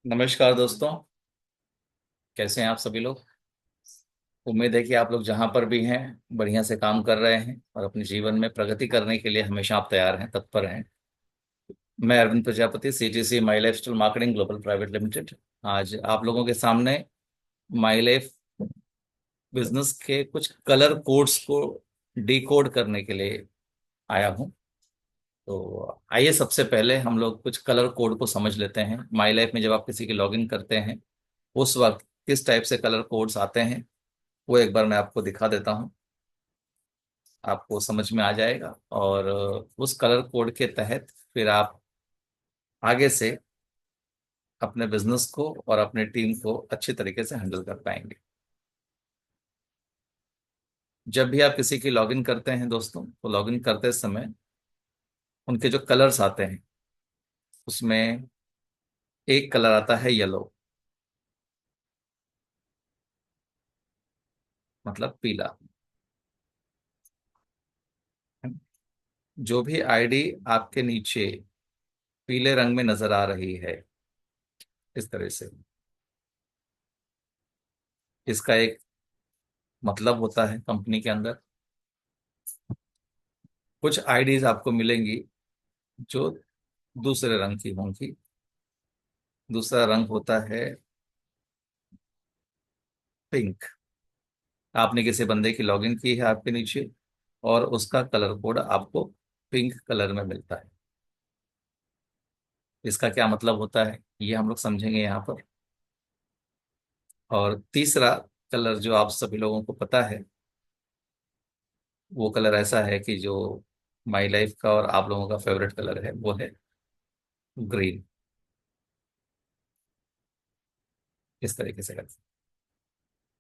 नमस्कार दोस्तों। कैसे हैं आप सभी लोग। उम्मीद है कि आप लोग जहां पर भी हैं बढ़िया से काम कर रहे हैं और अपने जीवन में प्रगति करने के लिए हमेशा आप तैयार हैं, तत्पर हैं। मैं Arvind Prajapati, CGC my lifestyle marketing global private limited, आज आप लोगों के सामने माई लाइफ बिजनेस के कुछ कलर कोड्स को डिकोड करने के लिए आया हूं। तो आइए सबसे पहले हम लोग कुछ कलर कोड को समझ लेते हैं। माई लाइफ में जब आप किसी की लॉगिन करते हैं उस वक्त किस टाइप से कलर कोड्स आते हैं वो एक बार मैं आपको दिखा देता हूँ। आपको समझ में आ जाएगा और उस कलर कोड के तहत फिर आप आगे से अपने बिजनेस को और अपने टीम को अच्छी तरीके से हैंडल कर पाएंगे। जब भी आप किसी की लॉगिन करते हैं दोस्तों, तो लॉगिन करते समय उनके जो कलर्स आते हैं उसमें एक कलर आता है येलो, मतलब पीला। जो भी आईडी आपके नीचे पीले रंग में नजर आ रही है, इस तरह से, इसका एक मतलब होता है कंपनी के अंदर। कुछ आईडीज आपको मिलेंगी जो दूसरे रंग की होंगी। दूसरा रंग होता है पिंक। आपने किसी बंदे की लॉगिन की है आपके नीचे और उसका कलर कोड आपको पिंक कलर में मिलता है। इसका क्या मतलब होता है ये हम लोग समझेंगे यहाँ पर। और तीसरा कलर जो आप सभी लोगों को पता है, वो कलर ऐसा है कि जो माई लाइफ का और आप लोगों का फेवरेट कलर है, वो है ग्रीन। इस तरीके से करते हैं।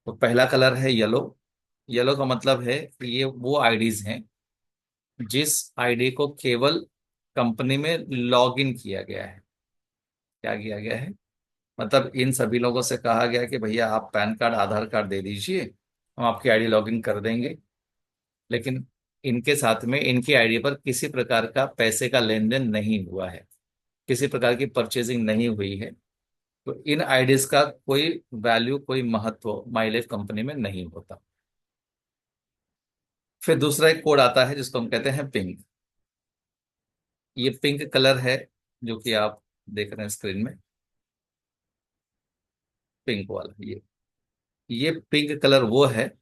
तो पहला कलर है येलो। येलो का मतलब है कि ये वो आईडीज हैं जिस आईडी को केवल कंपनी में लॉग इन किया गया है। क्या किया गया है, मतलब इन सभी लोगों से कहा गया कि भैया आप पैन कार्ड आधार कार्ड दे दीजिए, हम आपकी आईडी लॉगिन कर देंगे। लेकिन इनके साथ में इनकी आईडी पर किसी प्रकार का पैसे का लेन देन नहीं हुआ है, किसी प्रकार की परचेजिंग नहीं हुई है। तो इन आईडीज का कोई वैल्यू, कोई महत्व माई लाइफ कंपनी में नहीं होता। फिर दूसरा एक कोड आता है जिसको हम कहते हैं पिंक। ये पिंक कलर है जो कि आप देख रहे हैं स्क्रीन में, पिंक वाला। ये पिंक कलर वो है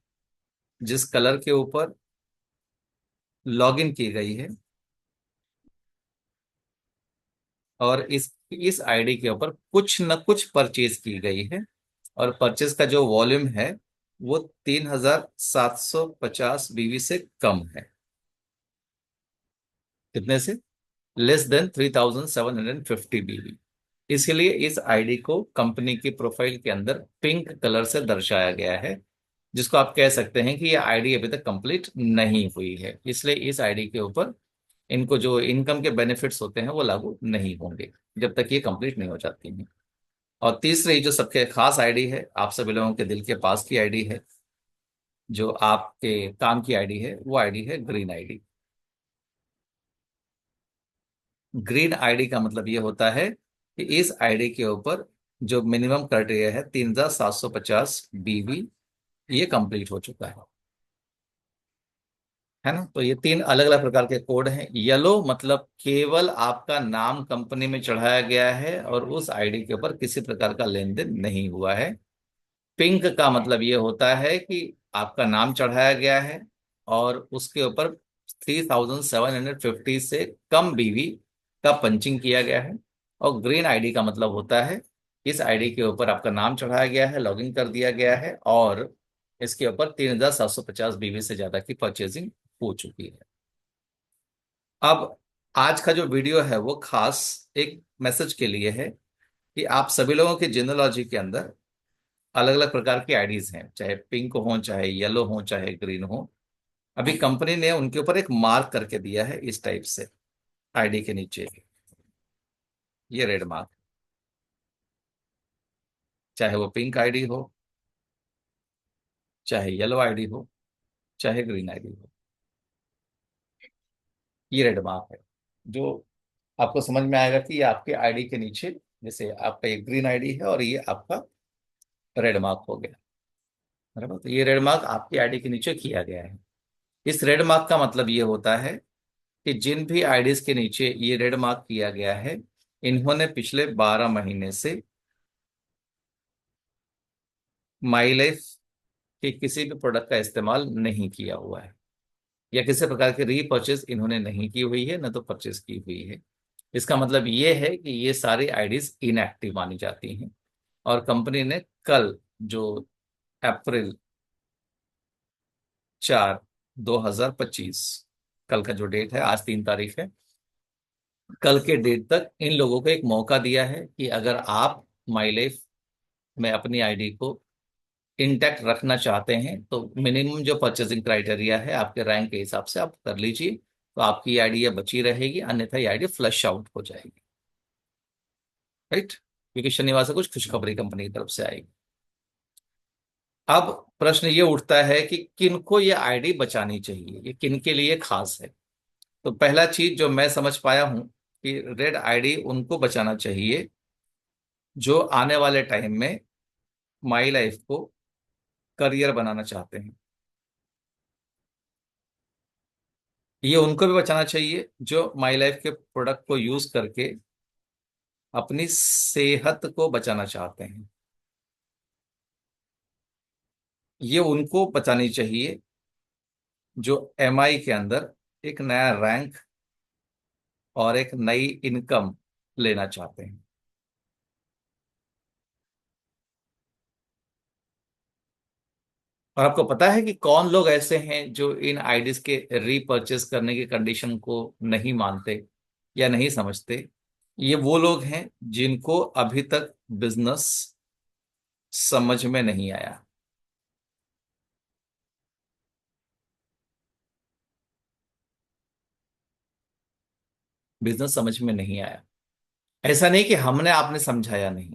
जिस कलर के ऊपर लॉगिन की गई है और इस आईडी के ऊपर कुछ न कुछ परचेज की गई है। और परचेज का जो वॉल्यूम है वो 3750 बीवी से कम है। कितने से? लेस देन 3750 बीवी। इसलिए इस आईडी को कंपनी की प्रोफाइल के अंदर पिंक कलर से दर्शाया गया है, जिसको आप कह सकते हैं कि ये आईडी अभी तक कंप्लीट नहीं हुई है। इसलिए इस आईडी के ऊपर इनको जो इनकम के बेनिफिट्स होते हैं वो लागू नहीं होंगे जब तक ये कंप्लीट नहीं हो जाती हैं। और तीसरी जो सबके खास आईडी है, आप सभी लोगों के दिल के पास की आईडी है, जो आपके काम की आईडी है, वो आईडी है ग्रीन आईडी। ग्रीन आईडी का मतलब ये होता है कि इस आईडी के ऊपर जो मिनिमम क्राइटेरिया है 3750 बीवी, ये कंप्लीट हो चुका है ना। तो ये तीन अलग अलग प्रकार के कोड हैं। येलो मतलब केवल आपका नाम कंपनी में चढ़ाया गया है और उस आईडी के ऊपर किसी प्रकार का लेन देन नहीं हुआ है। पिंक का मतलब ये होता है कि आपका नाम चढ़ाया गया है और उसके ऊपर 3750 से कम बीवी का पंचिंग किया गया है। और ग्रीन आईडी का मतलब होता है इस आईडी के ऊपर आपका नाम चढ़ाया गया है, लॉगिन कर दिया गया है और इसके ऊपर 3750 बीवी से ज्यादा की परचेजिंग हो चुकी है। अब आज का जो वीडियो है वो खास एक मैसेज के लिए है कि आप सभी लोगों की जिनोलॉजी के अंदर अलग अलग प्रकार की आईडीज हैं, चाहे पिंक हो, चाहे येलो हो, चाहे ग्रीन हो। अभी कंपनी ने उनके ऊपर एक मार्क करके दिया है इस टाइप से आईडी के नीचे, ये रेड मार्क। चाहे वो पिंक आईडी हो, चाहे येलो आईडी हो, चाहे ग्रीन आईडी हो, ये रेड मार्क है जो आपको समझ में आएगा कि ये आपके आईडी के नीचे जैसे आपका ये ग्रीन आईडी है और ये आपका रेड मार्क हो गया, बराबर। तो ये रेड मार्क आपकी आईडी के नीचे किया गया है। इस रेड मार्क का मतलब ये होता है कि जिन भी आईडीज के नीचे ये रेड मार्क किया गया है, इन्होंने पिछले 12 महीने से माई लाइफ के किसी भी प्रोडक्ट का इस्तेमाल नहीं किया हुआ है, या किसी प्रकार की रीपर्चेज इन्होंने नहीं की हुई है, न तो परचेज की हुई है। इसका मतलब ये है कि ये सारी आईडीज इनएक्टिव मानी जाती हैं। और कंपनी ने कल, जो अप्रैल 4, 2025, कल का जो डेट है, आज 3 तारीख है, कल के डेट तक इन लोगों को एक मौका दिया है कि अगर आप माई लाइफ में अपनी आईडी को इंटैक्ट रखना चाहते हैं तो मिनिमम जो परचेजिंग क्राइटेरिया है आपके रैंक के हिसाब से आप कर लीजिए, तो आपकी आईडी ये बची रहेगी, अन्यथा ये आईडी फ्लश आउट हो जाएगी। राइट, क्योंकि शनिवार से कुछ खुशखबरी कंपनी की तरफ से आएगी। अब प्रश्न ये उठता है कि किनको ये आईडी बचानी चाहिए, ये किन के लिए खास है। तो पहला चीज जो मैं समझ पाया हूं कि रेड आईडी उनको बचाना चाहिए जो आने वाले टाइम में माई लाइफ को करियर बनाना चाहते हैं। ये उनको भी बचाना चाहिए जो माई लाइफ के प्रोडक्ट को यूज करके अपनी सेहत को बचाना चाहते हैं। ये उनको बचानी चाहिए जो एमआई के अंदर एक नया रैंक और एक नई इनकम लेना चाहते हैं। और आपको पता है कि कौन लोग ऐसे हैं जो इन आईडीज के रीपर्चेस करने की कंडीशन को नहीं मानते या नहीं समझते? ये वो लोग हैं जिनको अभी तक बिजनेस समझ में नहीं आया। बिजनेस समझ में नहीं आया। ऐसा नहीं कि हमने आपने समझाया नहीं,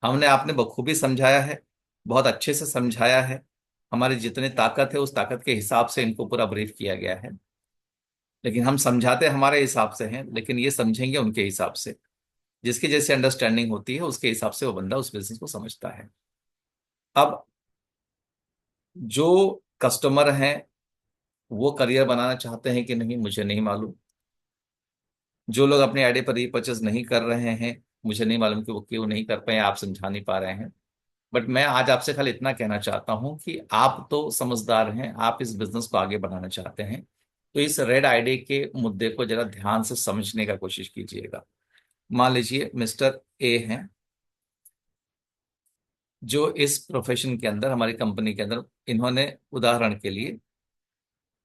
हमने आपने बखूबी समझाया है, बहुत अच्छे से समझाया है। हमारी जितनी ताकत है उस ताकत के हिसाब से इनको पूरा ब्रीफ किया गया है। लेकिन हम समझाते हमारे हिसाब से हैं, लेकिन ये समझेंगे उनके हिसाब से। जिसकी जैसी अंडरस्टैंडिंग होती है उसके हिसाब से वो बंदा उस बिजनेस को समझता है। अब जो कस्टमर हैं वो करियर बनाना चाहते हैं कि नहीं मुझे नहीं मालूम। जो लोग अपनी आईडी पर रीपर्चेज नहीं कर रहे हैं, मुझे नहीं मालूम कि वो क्यों नहीं कर पाए, आप समझा नहीं पा रहे हैं। बट मैं आज आपसे खाली इतना कहना चाहता हूं कि आप तो समझदार हैं, आप इस बिजनेस को आगे बढ़ाना चाहते हैं, तो इस रेड आईडी के मुद्दे को जरा ध्यान से समझने का कोशिश कीजिएगा। मान लीजिए मिस्टर ए हैं, जो इस प्रोफेशन के अंदर, हमारी कंपनी के अंदर, इन्होंने उदाहरण के लिए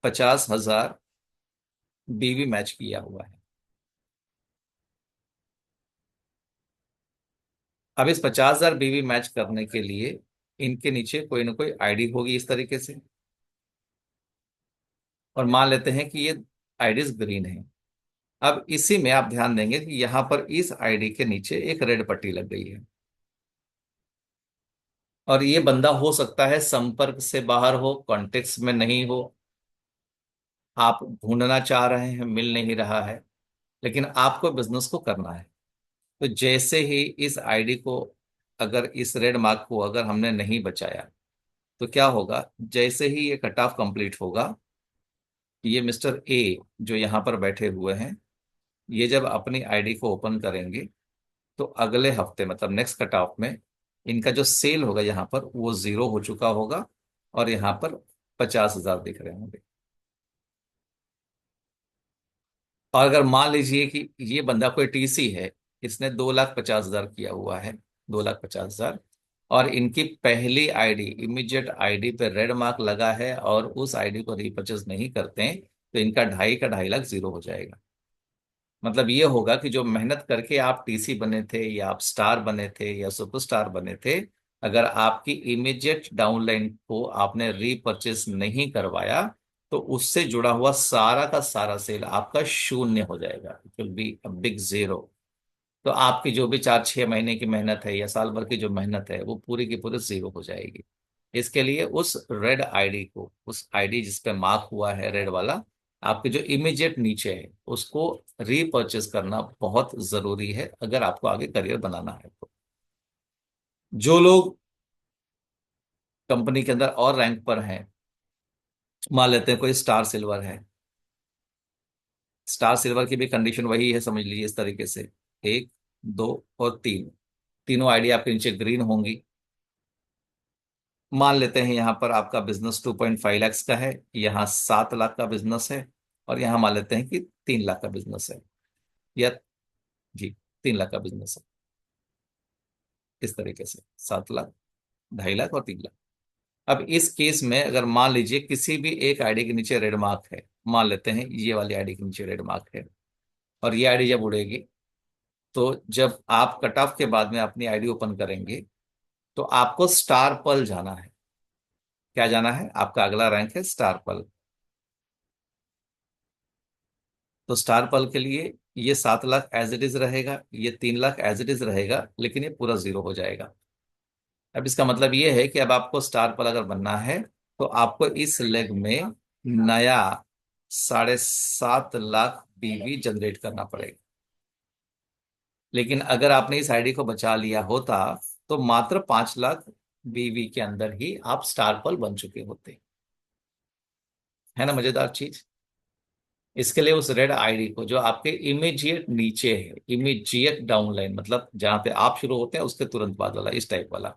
50,000 बीवी मैच किया हुआ है। अब इस 50,000 बीवी मैच करने के लिए इनके नीचे कोई ना कोई आईडी होगी इस तरीके से। और मान लेते हैं कि ये आईडीज ग्रीन है। अब इसी में आप ध्यान देंगे कि यहां पर इस आईडी के नीचे एक रेड पट्टी लग गई है। और ये बंदा हो सकता है संपर्क से बाहर हो, कॉन्टेक्स्ट में नहीं हो, आप ढूंढना चाह रहे हैं, मिल नहीं रहा है, लेकिन आपको बिजनेस को करना है। तो जैसे ही इस आईडी को, अगर इस रेड मार्क को अगर हमने नहीं बचाया, तो क्या होगा? जैसे ही ये कट ऑफ कंप्लीट होगा, ये मिस्टर ए जो यहाँ पर बैठे हुए हैं, ये जब अपनी आईडी को ओपन करेंगे तो अगले हफ्ते, मतलब नेक्स्ट कट ऑफ में, इनका जो सेल होगा यहाँ पर वो 0 हो चुका होगा और यहाँ पर 50,000 दिख रहे होंगे। और अगर मान लीजिए कि ये बंदा कोई टीसी है, इसने 2,50,000 किया हुआ है, 2,50,000, और इनकी पहली आईडी, इमीडिएट आईडी पे रेड मार्क लगा है और उस आईडी को रिपर्चेज नहीं करते हैं, तो इनका 2.5 का 2.5 लाख 0 हो जाएगा। मतलब ये होगा कि जो मेहनत करके आप टीसी बने थे या आप स्टार बने थे या सुपरस्टार बने थे, अगर आपकी इमीडिएट डाउनलाइन को आपने रीपरचेस नहीं करवाया, तो उससे जुड़ा हुआ सारा का सारा सेल आपका शून्य हो जाएगा। It will be a big zero. तो आपकी जो भी 4-6 महीने की मेहनत है या साल भर की जो मेहनत है वो पूरी की पूरी जीरो हो जाएगी। इसके लिए उस रेड आईडी को, उस आईडी जिस पे मार्क हुआ है रेड वाला, उसको रीपर्चेस नहीं करना है। 2,50,000 की आईडी को रीपर्चेस नहीं करना है। इसके लिए उस रेड आईडी को, उस आईडी जिस पे मार्क हुआ है रेड वाला, उसको रीपर्चेस नहीं करना है। इसके लिए उस रेड आईडी को, उस आईडी जिस पे मार्क हुआ है रेड वाला, आपके जो इमीडिएट नीचे है उसको रीपर्चेस करना बहुत जरूरी है अगर आपको आगे करियर बनाना है तो। जो लोग कंपनी के अंदर और रैंक पर हैं, मान लेते हैं कोई स्टार सिल्वर है, स्टार सिल्वर की भी कंडीशन वही है, समझ लीजिए इस तरीके से, एक, दो और तीन, तीनों आईडी आपके नीचे ग्रीन होंगी। मान लेते हैं यहाँ पर आपका बिजनेस 2.5 लाख का है, यहाँ 7 लाख का बिजनेस है, और यहाँ मान लेते हैं कि 3 लाख का बिजनेस है, या जी 3 लाख का बिजनेस है। इस तरीके से 7 लाख, 2.5 लाख और 3 लाख। अब इस केस में अगर मान लीजिए किसी भी एक आईडी के नीचे रेड मार्क है, मान लेते हैं ये वाली आईडी के नीचे रेड मार्क है, और ये आईडी जब उड़ेगी, तो जब आप कट ऑफ के बाद में अपनी आईडी ओपन करेंगे तो आपको स्टार पल जाना है। क्या जाना है? आपका अगला रैंक है स्टार पल। तो स्टार पल के लिए ये 7 लाख एज इट इज रहेगा, ये 3 लाख एज इट इज रहेगा, लेकिन ये पूरा जीरो हो जाएगा। अब इसका मतलब ये है कि अब आपको स्टार पर अगर बनना है तो आपको इस लेग में नया 7.5 लाख बीवी जनरेट करना पड़ेगा। लेकिन अगर आपने इस आईडी को बचा लिया होता तो मात्र 5 लाख बीवी के अंदर ही आप स्टार पल बन चुके होते। है ना मजेदार चीज? इसके लिए उस रेड आईडी को जो आपके इमीडिएट नीचे है, इमीडिएट डाउनलाइन मतलब जहां पे आप शुरू होते हैं उसके तुरंत बाद वाला, इस टाइप वाला,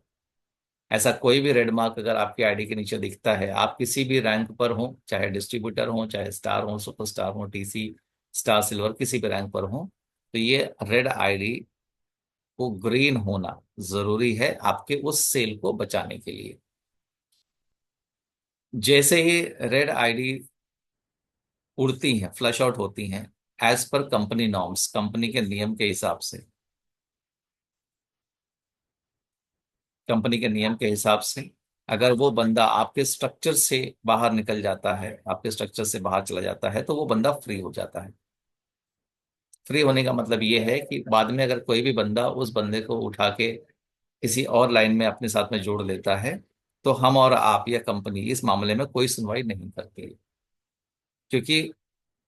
ऐसा कोई भी रेड मार्क अगर आपकी आईडी के नीचे दिखता है, आप किसी भी रैंक पर हो, चाहे डिस्ट्रीब्यूटर हो, चाहे स्टार हो, सुपरस्टार हो, टीसी, स्टार सिल्वर, किसी भी रैंक पर हो, तो ये रेड आईडी को ग्रीन होना जरूरी है आपके उस सेल को बचाने के लिए। जैसे ही रेड आईडी उड़ती हैं, फ्लश आउट होती हैं, as per company norms, company के नियम के हिसाब से, कंपनी के नियम के हिसाब से अगर वो बंदा आपके स्ट्रक्चर से बाहर निकल जाता है, आपके स्ट्रक्चर से बाहर चला जाता है, तो वो बंदा फ्री हो जाता है। फ्री होने का मतलब ये है कि बाद में अगर कोई भी बंदा उस बंदे को उठा के किसी और लाइन में अपने साथ में जोड़ लेता है, तो हम और आप या कंपनी इस मामले में कोई सुनवाई नहीं करती। क्योंकि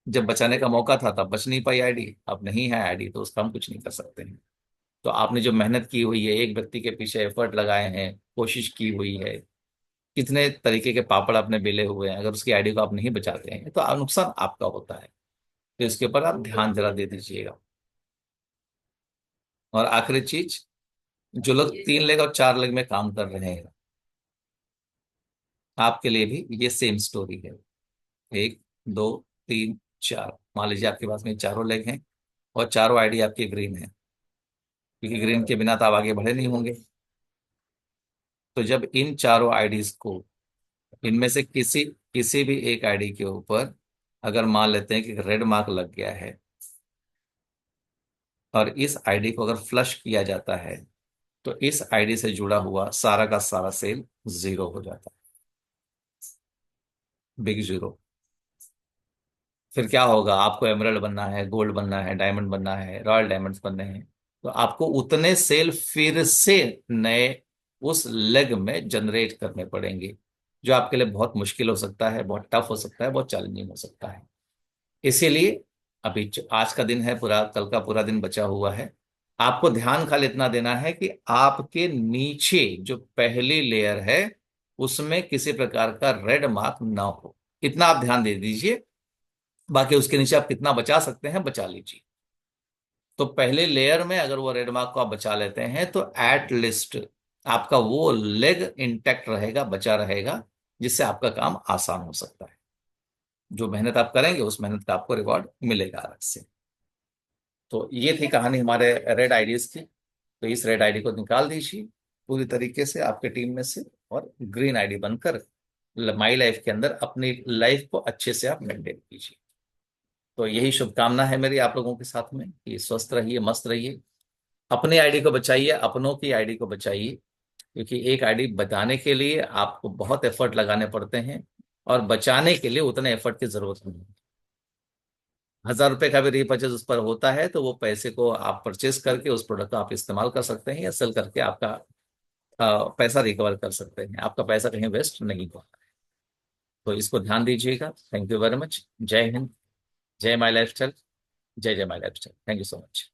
जब बचाने का मौका था तब बच नहीं पाई आईडी, अब नहीं है आईडी तो उसका हम कुछ नहीं कर सकते हैं। तो आपने जो मेहनत की हुई है, एक व्यक्ति के पीछे एफर्ट लगाए हैं, कोशिश की हुई है, कितने तरीके के पापड़ आपने बेले हुए हैं, अगर उसकी आईडी को आप नहीं बचाते हैं तो नुकसान आपका होता है। तो इसके ऊपर आप ध्यान जरा दे दीजिएगा। और आखिरी चीज, जो लोग 3 लेग और 4 लेग में काम कर रहे हैं, आपके लिए भी ये सेम स्टोरी है। एक, दो, तीन, चार, मान लीजिए आपके पास में चारों लेग हैं और चारों आईडी आपकी ग्रीन है, क्योंकि ग्रीन के बिना तो आप आगे बढ़े नहीं होंगे। तो जब इन चारों आईडीज को, इनमें से किसी किसी भी एक आईडी के ऊपर अगर मान लेते हैं कि रेड मार्क लग गया है, और इस आईडी को अगर फ्लश किया जाता है, तो इस आईडी से जुड़ा हुआ सारा का सारा सेल जीरो हो जाता है, बिग जीरो। फिर क्या होगा? आपको एमरल्ड बनना है, गोल्ड बनना है, डायमंड बनना है, रॉयल डायमंड्स बनने हैं, तो आपको उतने सेल फिर से नए उस लेग में जनरेट करने पड़ेंगे, जो आपके लिए बहुत मुश्किल हो सकता है, बहुत टफ हो सकता है, बहुत चैलेंजिंग हो सकता है। इसीलिए अभी आज का दिन है, पूरा कल का पूरा दिन बचा हुआ है, आपको ध्यान खाली इतना देना है कि आपके नीचे जो पहली लेयर है उसमें किसी प्रकार का रेड मार्क ना हो, इतना आप ध्यान दे दीजिए। बाकी उसके नीचे आप कितना बचा सकते हैं बचा लीजिए। तो पहले लेयर में अगर वो रेड मार्क को आप बचा लेते हैं तो एट लिस्ट आपका वो लेग इंटैक्ट रहेगा, बचा रहेगा, जिससे आपका काम आसान हो सकता है। जो मेहनत आप करेंगे उस मेहनत का आपको रिवॉर्ड मिलेगा अलग से। तो ये थी कहानी हमारे रेड आईडीज की। तो इस रेड आईडी को निकाल दीजिए पूरी तरीके से आपके टीम में से, और ग्रीन आईडी बनकर माई लाइफ के अंदर अपनी लाइफ को अच्छे से आप मेंटेन कीजिए। तो यही शुभकामना है मेरी आप लोगों के साथ में कि स्वस्थ रहिए, मस्त रहिए, अपनी आईडी को बचाइए, अपनों की आईडी को बचाइए। क्योंकि एक आईडी बताने के लिए आपको बहुत एफर्ट लगाने पड़ते हैं, और बचाने के लिए उतने एफर्ट की जरूरत नहीं है। 1,000 रुपए का भी रीपरचेज उस पर होता है तो वो पैसे को आप परचेज करके उस प्रोडक्ट का आप इस्तेमाल कर सकते हैं, या सेल करके आपका पैसा रिकवर कर सकते हैं, आपका पैसा कहीं वेस्ट नहीं हुआ। तो इसको ध्यान दीजिएगा। Thank you very much. जय हिंद। जय माई लाइफस्टाइल। जय जय My Lifestyle. Thank you so much.